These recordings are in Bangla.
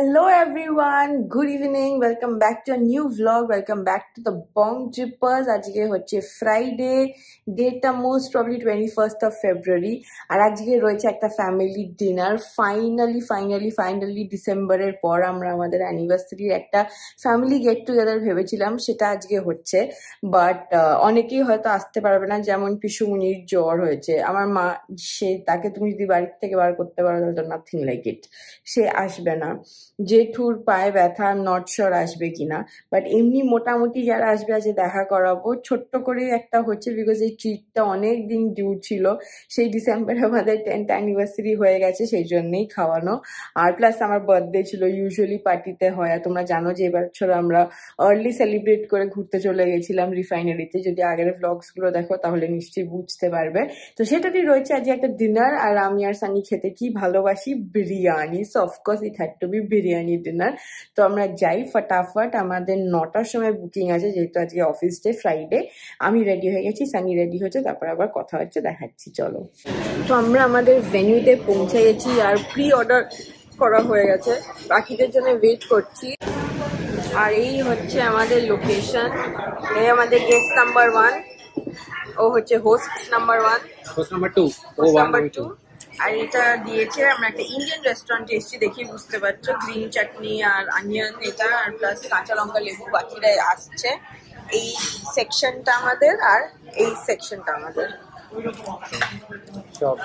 Hello everyone, good evening, welcome back to a new vlog, welcome back to the Bong Jippers. আজকে হচ্ছে ফ্রাইডে, ডেটটা most probably 21st of February আর আজকে রয়েছে একটা ফ্যামিলি ডিনার। ফাইনালি ডিসেম্বরের পর আমরা আমাদের অ্যানিভার্সারির একটা ফ্যামিলি গেট টুগেদার ভেবেছিলাম, সেটা আজকে হচ্ছে। বাট অনেকেই হয়তো আসতে পারবে না, যেমন পিসুমনির জ্বর হয়েছে। আমার মা, তাকে তুমি যদি বাড়ির থেকে বার করতে পারো তাহলে নাথিং লাইক ইট, সে আসবে না। জেঠুর পায়ে ব্যথা, নট শিওর আসবে কিনা, বাট এমনি মোটামুটি যারা আসবে আজকে দেখা করাবো। ছোট্ট করে একটা হচ্ছে, বিকজ এই ট্রিটটা অনেক দিন ডিউ ছিল, সেই ডিসেম্বরে আমাদের 10th অ্যানিভার্সারি হয়ে গেছে, সেই জন্যই খাওয়ানো। আর প্লাস আমার বার্থডে ছিল, ইউজুয়ালি পার্টিতে হয়। আর তোমরা জানো যে এবার আমরা আর্লি সেলিব্রেট করে ঘুরতে চলে গেছিলাম রিফাইনারিতে। যদি আগের ভ্লগস গুলো দেখো তাহলে নিশ্চয়ই বুঝতে পারবে। তো সেটাতেই রয়েছে আজকে একটা ডিনার, আর আমি আর সানি খেতে কি ভালোবাসি biryani, so of course it had to be biryani dinner. তো আমরা যাই ফটাফট, আমাদের 9টার সময় বুকিং আছে, যেহেতু আজকে অফিস ডে ফ্রাইডে। আমি রেডি হয়ে গেছি, সানি রেডি হচ্ছে, তারপর আবার কথা হচ্ছে, দেখাচ্ছি চলো। তো আমরা আমাদের ভেন্যুতে পৌঁছে গেছি আর প্রি অর্ডার করা হয়ে গেছে, বাকিদের জন্য ওয়েট করছি। আর এই হচ্ছে আমাদের লোকেশন, এই আমাদের গেস্ট নাম্বার 1, ও হচ্ছে হোস্ট নাম্বার 1, হোস্ট নাম্বার 2, ও নাম্বার 2। আর এটা দিয়েছে, আমরা একটা ইন্ডিয়ান রেস্টুরেন্টে এসেছি, দেখি বুঝতে পারছো। গ্রিন চাটনি আর অনিয়ন এটা, আর প্লাস কাঁচা লঙ্কা লেবু, বাকিরা আসছে। এই সেকশনটা আমাদের, আর এই সেকশনটা আমাদের। সব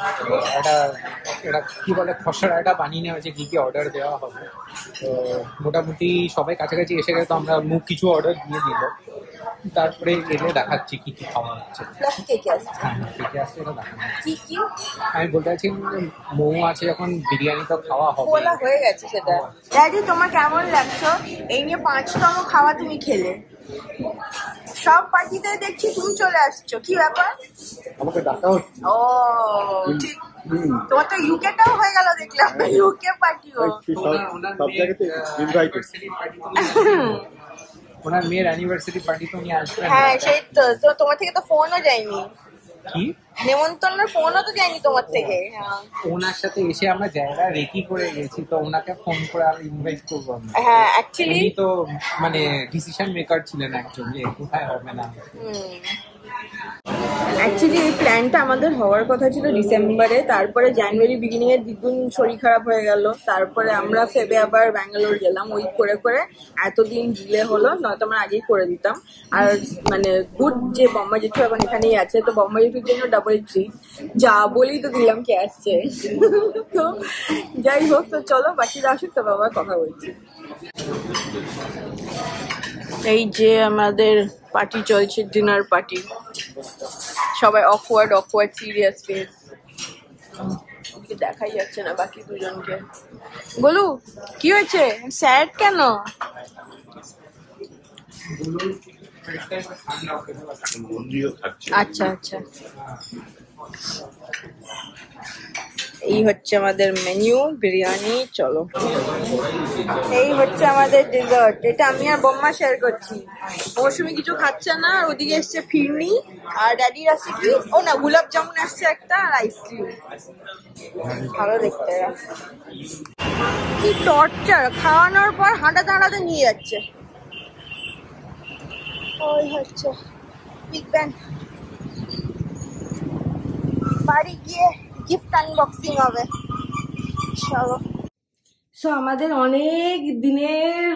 এটা কি বলে, খসড়া এটা বানিয়ে নেওয়া হয়েছে, কি কি অর্ডার দেওয়া হবে। তো মোটামুটি সবাই কাছাকাছি এসে গেলে, তো আমরা কিছু অর্ডার দিয়ে দিল, তারপরে এলে দেখাচ্ছি কি কি খাওয়া হচ্ছে। হ্যাঁ, কে আসছে এটা দেখাচ্ছি। আমি বলতে চাচ্ছি মোমো আছে, যখন বিরিয়ানি তো খাওয়া হবে, বলা হয়ে গেছে সেটা। ড্যাডি, তোমার কেমন লাগছো? এই নিয়ে 5তম খাওয়া তুমি খেলে, সব পার্টিতে দেখছি তুমি চলে আসছো, কি ব্যাপার? আমাকে ডাকা হচ্ছে। ও ঠিক, তোমার তো ইউকেটাও হয়ে গেল দেখলাম, ইউকে পার্টিও। সব জায়গাতে ইনভাইটেড। ওনার মেয়ের অ্যানিভার্সারি পার্টি তো নিয়ে আসবেন। হ্যাঁ সেই তো, তোমার থেকে তো ফোনও যায়নি, কি নেমন্তন্নের ফোনও তো যায়নি তোমার থেকে। ওনার সাথে এসে আমরা জায়গা রেডি করে গেছি, তো ওনাকে ফোন করে আর ইনভাইট করবো আমরা। হ্যাঁ অ্যাকচুয়ালি উনি তো মানে ডিসিশন মেকার ছিলেন অ্যাকচুয়ালি, কোথায় হবে না। অ্যাকচুয়ালি এই প্ল্যানটা আমাদের হওয়ার কথা ছিল ডিসেম্বরে, তারপরে জানুয়ারি বিগিনিং এর দ্বিগুণ শরীর খারাপ হয়ে গেল, তারপরে আমরা ফেবে আবার ব্যাঙ্গালোর গেলাম। ওই করে করে এতদিন ডিলে হলো, নয়তো আমরা আগেই করে দিতাম। আর মানে গুড যে বম্মা জেঠু এখন এখানেই আছে, তো বম্মা জেঠুর জন্য ডাবল ট্রিট, যা বলেই তো দিলাম কে আসছে। তো যাই হোক, তো চলো বাকিরা আসুক, তবে আবার কথা বলছি। এই যে আমাদের পার্টি চলছে, ডিনার পার্টি, সবাই অকওয়ার্ড সিরিয়াস ফেস, দেখাই যাচ্ছে না বাকি দুজনকে। বলু কি হয়েছে, স্যাড কেন? আচ্ছা আচ্ছা, এই হচ্ছে আমাদের মেনু, বিরিয়ানি। চলো, এই হচ্ছে আমাদের ডেজার্ট, এটা আমি আর বম্মা শেয়ার করছি। মৌসুমি কিছু খাচ্ছে না, আর ওদিকে এসছে ফিরনি, আর ড্যাডির আছে কি, ও না, গোলাপ জামুন আসছে একটা, আর আইসক্রিম। ভালো দেখতে, কি টর্চার, খাওয়ানোর পর হাঁটাতে নিয়ে যাচ্ছে। ওই হচ্ছে বিগ ব্যান, বাড়ি গিয়ে গিফট আনবক্সিং হবে। চলো। সো আমাদের অনেক দিনের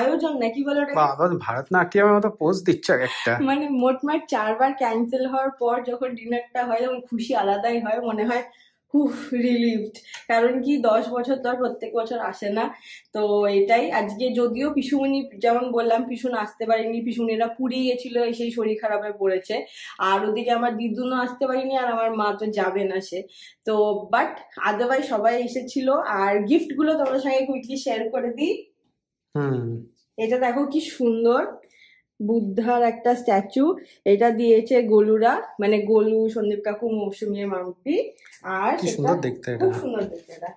আয়োজন না, কি বলে ওটা, ভারতনাট্যমের মতো পোজ দিচ্ছ একটা। মানে মোটমাট 4বার ক্যান্সেল হওয়ার পর যখন ডিনারটা হয়, তখন খুশি আলাদাই হয়, মনে হয় খুব রিলিভড। কারণ কি 10 বছর তো আর প্রত্যেক বছর আসে না, তো এটাই। আজকে যদিও পিসুমনি, যেমন বললাম, পিসুন আসতে পারেনি, পিসুনিরা পুরী গেছিল, সেই শরীর খারাপে পড়েছে। আর ওদিকে আমার দিদুনও আসতে পারিনি, আর আমার মা তো যাবে না সে তো। বাট আদারওয়াইজ সবাই এসেছিল। আর গিফট গুলো তোমাদের সঙ্গে কুইকলি শেয়ার করে দিই। এটা দেখো কি সুন্দর, বুদ্ধার একটা স্ট্যাচু, এটা দিয়েছে গোলুরা, মানে গোলু, সন্দীপ কাকু, মৌসুমী, মাম্পি। আর খুব সুন্দর দেখতে এটা।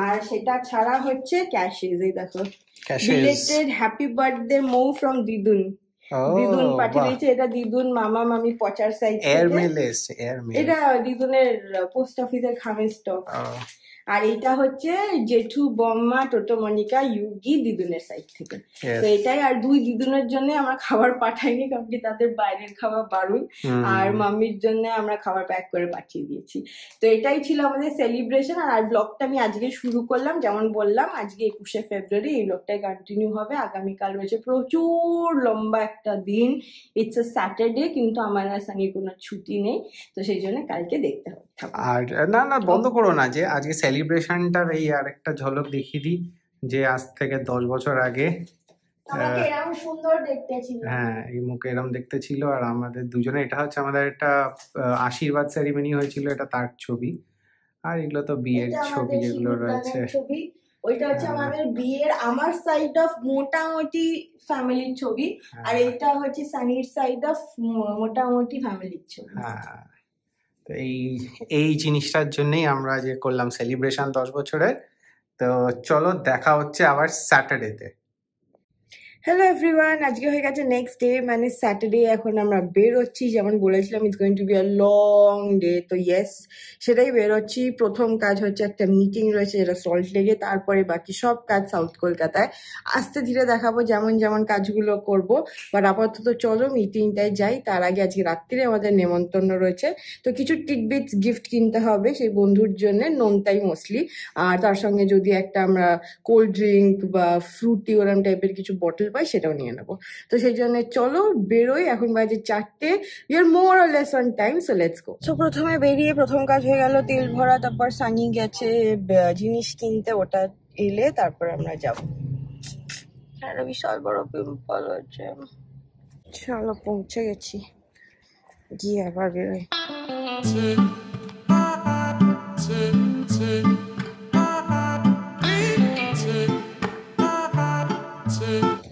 আর সেটা ছাড়া হচ্ছে ক্যাশেজ, এই দেখো, belated happy birthday Mou from দিদুন। দিদুন পাঠিয়ে দিয়েছে, এটা দিদুন মামা মামি পচার সাইড, এটা দিদুনের পোস্ট অফিসের খামের স্টক। আর এটা হচ্ছে জেঠু, বম্মা, টোটো, মনিকা, ইউগি, দিদুনের সাইড থেকে। তো এটাই। আর দুই দিদুনের জন্য আমরা খাবার পাঠাইনি, কারণ কি তাদের বাইরের খাবার বারণ। আর মাম্মির জন্য আমরা খাবার প্যাক করে পাঠিয়ে দিয়েছি। তো এটাই ছিল আমাদের সেলিব্রেশন। আর ব্লগটা আমি আজকে শুরু করলাম, যেমন বললাম আজকে 21শে ফেব্রুয়ারি। এই ব্লগটাই কন্টিনিউ হবে। আগামীকাল রয়েছে প্রচুর লম্বা একটা দিন, ইটস এ স্যাটারডে, কিন্তু আমার আর সানির কোনো ছুটি নেই, তো সেই জন্য কালকে দেখতে হবে। আর না বন্ধ করো না, যে আজকে সেলিব্রেশনটার এই আরেকটা ঝলক দেখিয়ে দিই, যে আজ থেকে 10 বছর আগে সুন্দর দেখতে ছিল। হ্যাঁ, এই মুখে এরম দেখতে ছিল। আর আমাদের দুজনে, এটা হচ্ছে আমাদের একটা আশীর্বাদ সেরিমনি হয়েছিল, এটা তার ছবি। আর এগুলো তো বিয়ের ছবি যেগুলো রয়েছে। ওইটা হচ্ছে আমাদের বিয়ের, আমার সাইড অফ মোটামুটি ফ্যামিলির ছবি, আর এটা হচ্ছে সানির সাইড অফ মোটামুটি ফ্যামিলির ছবি। হ্যাঁ, তো এই জিনিসটার জন্যই আমরা যে করলাম সেলিব্রেশন 10 বছরের। তো চলো, দেখা হচ্ছে আবার স্যাটারডেতে। হ্যালো এভরিওয়ান, আজকে হয়ে গেছে নেক্সট ডে, মানে স্যাটারডে। এখন আমরা বেরোচ্ছি, যেমন বলেছিলাম it's going to be a long day. তো ইয়েস, সেটাই বেরোচ্ছি। প্রথম কাজ হচ্ছে একটা মিটিং রয়েছে, যেটা সল্ট লেগে। তারপরে বাকি সব কাজ সাউথ কলকাতায়। আস্তে ধীরে দেখাবো যেমন যেমন কাজগুলো করব। বাট আপাতত চলো মিটিংটায় যাই। তার আগে আজকে রাত্রিরে আমাদের নেমন্তন্ন রয়েছে, তো কিছু টিকবিটস গিফট কিনতে হবে সেই বন্ধুর জন্য, নোনতাই মোস্টলি। আর তার সঙ্গে যদি একটা আমরা কোল্ড ড্রিঙ্ক বা ফ্রুটি ওরম টাইপের কিছু বটল পাই, সেটাও নিয়ে নেবো। তো সেই জন্য চলো বেরোই। এখন বাজে 4টে, we are more or less on time, so let's go. So প্রথমে বেরিয়ে প্রথম কাজ হয়ে গেল তেল ভরা। তারপর সানি গেছে জিনিস কিনতে, ওটা এলে তারপর আমরা যাবো। একটা বিশাল বড় পিম্পল হচ্ছে। চলো পৌঁছে গেছি, গিয়ে আবার বেরোই।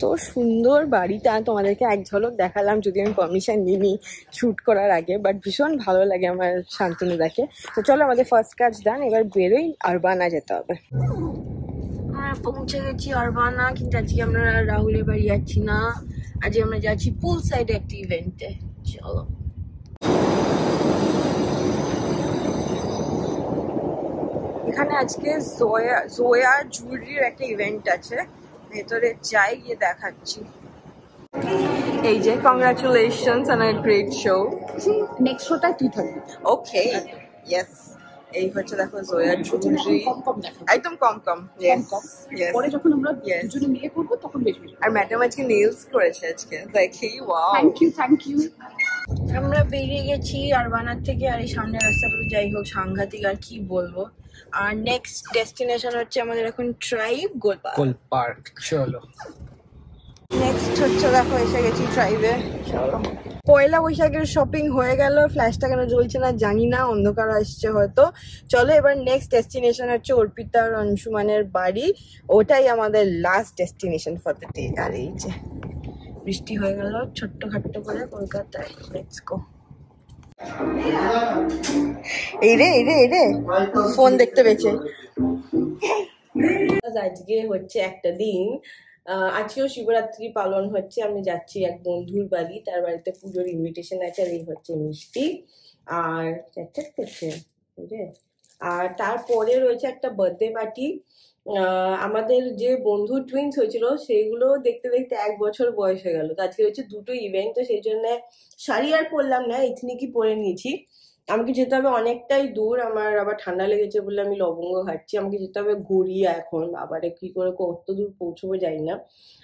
তো সুন্দর বাড়িটা তোমাদেরকে এক ঝলক দেখালাম, যদি আমি পারমিশন নিইনি শুট করার আগে, বাট ভীষণ ভালো লাগে আমার শান্তনু দেখে। তো চলো আমাদের ফার্স্ট কাজ ডান, এবার বেরোই, আরবানা যেতে হবে। আমরা পৌঁছে গেছি আরবানা, কিন্তু আজকে আমরা রাহুলের বাড়ি যাচ্ছি না, আজকে আমরা যাচ্ছি পুল সাইডে একটা ইভেন্টে। চলো। এখানে আজকে জোয়া জুয়েলারির একটা ইভেন্ট আছে, ভেতরে যাই, গিয়ে দেখাচ্ছি। এই যে congratulations on a great show. Next শোটা তুই থাকবি। ওকে, ইয়েস। এই হচ্ছে দেখো জোয়া জুয়েলারি, একদম কম কম। পরে যখন আমরা দুজনে মিলে করবো তখন বেশি। আর ম্যাডাম আজকে নেলস করেছে আজকে, দেখি ওয়াও। Thank you. আমরা বেরিয়ে গেছি আরবানার থেকে। আর এই সামনের রাস্তাগুলো যাই হোক সাংঘাতিক, আর কি বলবো। আর নেক্সট ডেস্টিনেশন হচ্ছে আমাদের এখন ট্রাইব গোল পার্ক। চলো নেক্সট হচ্ছে, দেখো এসে গেছি ট্রাইবে। চলো। পয়লা বৈশাখের শপিং হয়ে গেল। ফ্ল্যাশটা কেন জ্বলছে না জানি না, অন্ধকার আসছে হয়তো। চলো এবার নেক্সট ডেস্টিনেশন হচ্ছে অর্পিতা আর অংশুমানের বাড়ি, ওটাই আমাদের last destination for the day. আর এই যে বৃষ্টি হয়ে গেল ছোট্ট খাট্ট করে কলকাতায়। Let's go. এই রে ফোন দেখতে পেয়েছে। আজকে হচ্ছে একটা দিন, আজকেও শিবরাত্রি পালন হচ্ছে। আমি যাচ্ছি এক বন্ধুর বাড়ি, তার বাড়িতে পুজোর ইনভিটেশন আছে। আর এই হচ্ছে মিষ্টি আর চ্যাট করছে। আর তারপরে রয়েছে একটা বার্থডে পার্টি। আমাদের যে বন্ধু টুইন্স হয়েছিল সেইগুলো দেখতে দেখতে 1 বছর বয়স হয়ে গেল। তো আজকে হচ্ছে দুটো ইভেন্ট, তো সেই জন্য শাড়ি আর পরলাম না, এথনিকই পরে নিয়েছি। আমাকে যেতে হবে অনেকটাই দূর, আমার আবার ঠান্ডা লেগেছে বলে আমি লবঙ্গ খাচ্ছি। আমাকে যেতে হবে গড়িয়া, এখন আবার কি করে কত দূর পৌঁছবো জানি না।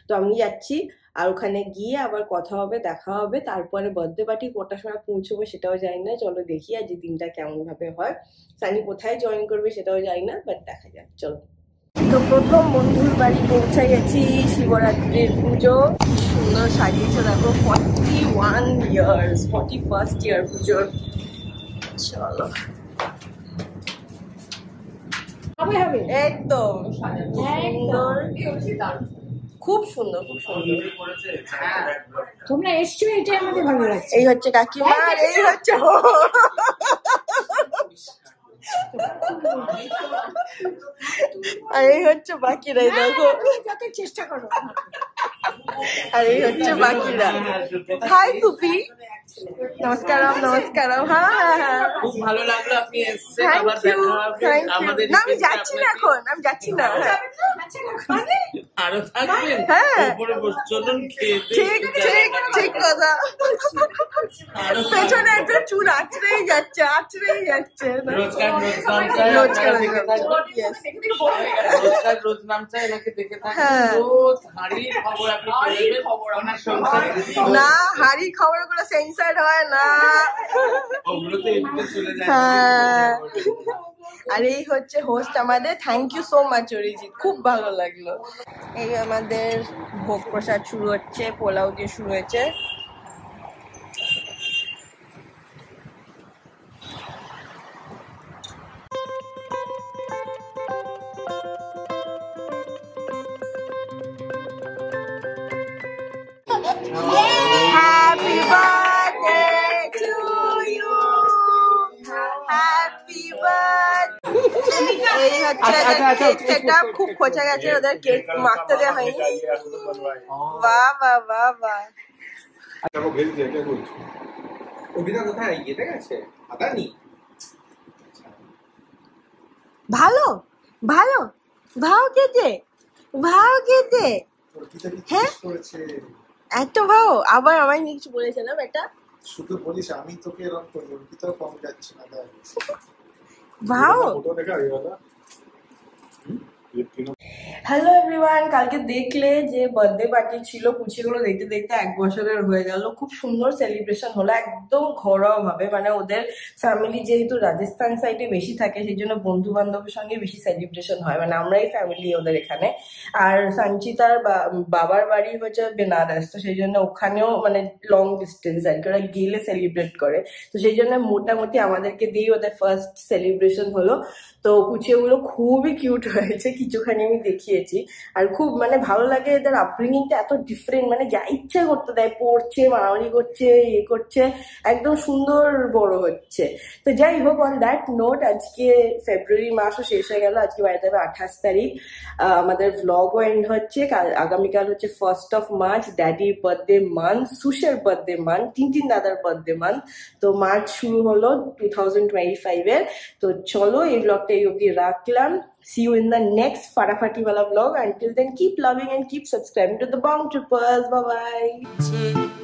তো আমি যাচ্ছি, আর ওখানে গিয়ে আবার কথা হবে, দেখা হবে। তারপরে বার্থডে পার্টি কটার সময় পৌঁছবো সেটাও জানি না। চলো দেখি আজ দিনটা কেমন ভাবে হয়। সানি কোথায় জয়েন করবে সেটাও জানি না, বাট দেখা যাক। চলো। তো প্রথম বন্ধুর বাড়ি পৌঁছে গেছি। শিবরাত্রির পুজো সুন্দর সাজিয়েছে দেখো, 41 ইয়ার্স, 41st ইয়ার পুজোর। চলো একদম খুব সুন্দর, খুব সুন্দর। তোমরা এসছো, এটাই আমাদের ভালো লাগছে। এই হচ্ছে কাকিমা, আর এই হচ্ছে আর এই হচ্ছে বাকিরাই। দেখো চেষ্টা করো। আর এই হচ্ছে বাকিরা। হাই সুপি, নমস্কারম নমস্কারম। হ্যাঁ হ্যাঁ হ্যাঁ, খুব ভালো লাগলো আপনি এসেছেন। থ্যাংক আবার ইউ দেখা হবে থ্যাংক ইউ। আমাদের। না আমি যাচ্ছি না এখন, আমি যাচ্ছি না। আরো থাকবেন? হ্যাঁ উপরে চলুন খেয়ে ঠিক ঠিক ঠিক কথা। পেছনে একটা চুল আছড়েই যাচ্ছে আছড়েই যাচ্ছে। রোজকার রোজ নাম চাই রোজকার আপনারা দেখে থাকবেন। রোজকার রোজ নাম চাই এনাকে দেখে থাকবেন। রোজ হাড়ির খবর আপনি পেয়ে যাবেন। ওনার সংসারে না হাড়ি খবর গুলো সেন্সার্ড হয় না। ওগুলো তো এমনিতে চলে যায়। হ্যাঁ আর এই হচ্ছে হোস্ট আমাদের। Thank you so much Arijit, খুব ভালো লাগলো। এই আমাদের ভোগ প্রসাদ শুরু হচ্ছে, পোলাও দিয়ে শুরু হয়েছে। Happy birthday to you, happy birthday। এই হচ্ছে কেক সেটআপ, খুব খোঁচা গেছে, ওদের কেক মাখতে দেওয়া হয়নি। বাহ বাহ বাহ বাহ। অভিনয় কোথায় ইয়েতে গেছে আদানি। ভালো ভালো ভাও খেতে, ভাও খেতে। হ্যাঁ এত ভাও, আবার আমায় নিয়ে কিছু বলেছে না বেটা। শুধু বলিস আমি তোকে এরকম করবো, ভিতরে কম যাচ্ছে না। ভাও। ফটো দেখা হ্যালো এভরিওয়ান, কালকে দেখলে যে বার্থডে পার্টি ছিল, কুচিগুলো দেখতে দেখতে 1 বছরের হয়ে গেল। খুব সুন্দর সেলিব্রেশন হলো, একদম ঘরোয়া ভাবে। মানে ওদের ফ্যামিলি যেহেতু রাজস্থান সাইডে বেশি থাকে, সেই জন্য বন্ধু বান্ধবের সঙ্গে বেশি সেলিব্রেশন হয়। মানে আমরাই ফ্যামিলি ওদের এখানে। আর সঞ্চিতার বাবার বাড়ি হচ্ছে বেনারস, তো সেই জন্য ওখানেও মানে লং ডিস্টেন্স আর কি, ওরা গেলে সেলিব্রেট করে। তো সেই জন্য মোটামুটি আমাদেরকে দিয়ে ওদের ফার্স্ট সেলিব্রেশন হলো। তো কুচিগুলো খুবই কিউট হয়েছে, কিছুখানি আমি দেখিয়েছি। আর খুব মানে ভালো লাগে, এদের আপব্রিঙ্গিংটা এত ডিফারেন্ট, মানে যা ইচ্ছা করতে দেয়, পড়ছে, মারামারি করছে, ইয়ে করছে, একদম সুন্দর বড় হচ্ছে। তো যাই হোক, অন দ্যাট নোট আজকে ফেব্রুয়ারি মাসও শেষ হয়ে গেল। আজকে বাড়িতে হবে 28 তারিখ। আমাদের ভ্লগও এন্ড হচ্ছে। আগামীকাল হচ্ছে 1st of March, ড্যাডির বার্থডে মান্থ, সুশের বার্থডে মান্থ, টিনটিন দাদার বার্থডে মান্থ। তো মার্চ শুরু হলো 2025 এর। তো চলো এই ব্লগটা এই অবধি রাখলাম। See you in the next Farafati wala vlog. Until then, keep loving and keep subscribing to the Bong Trippers. Bye bye.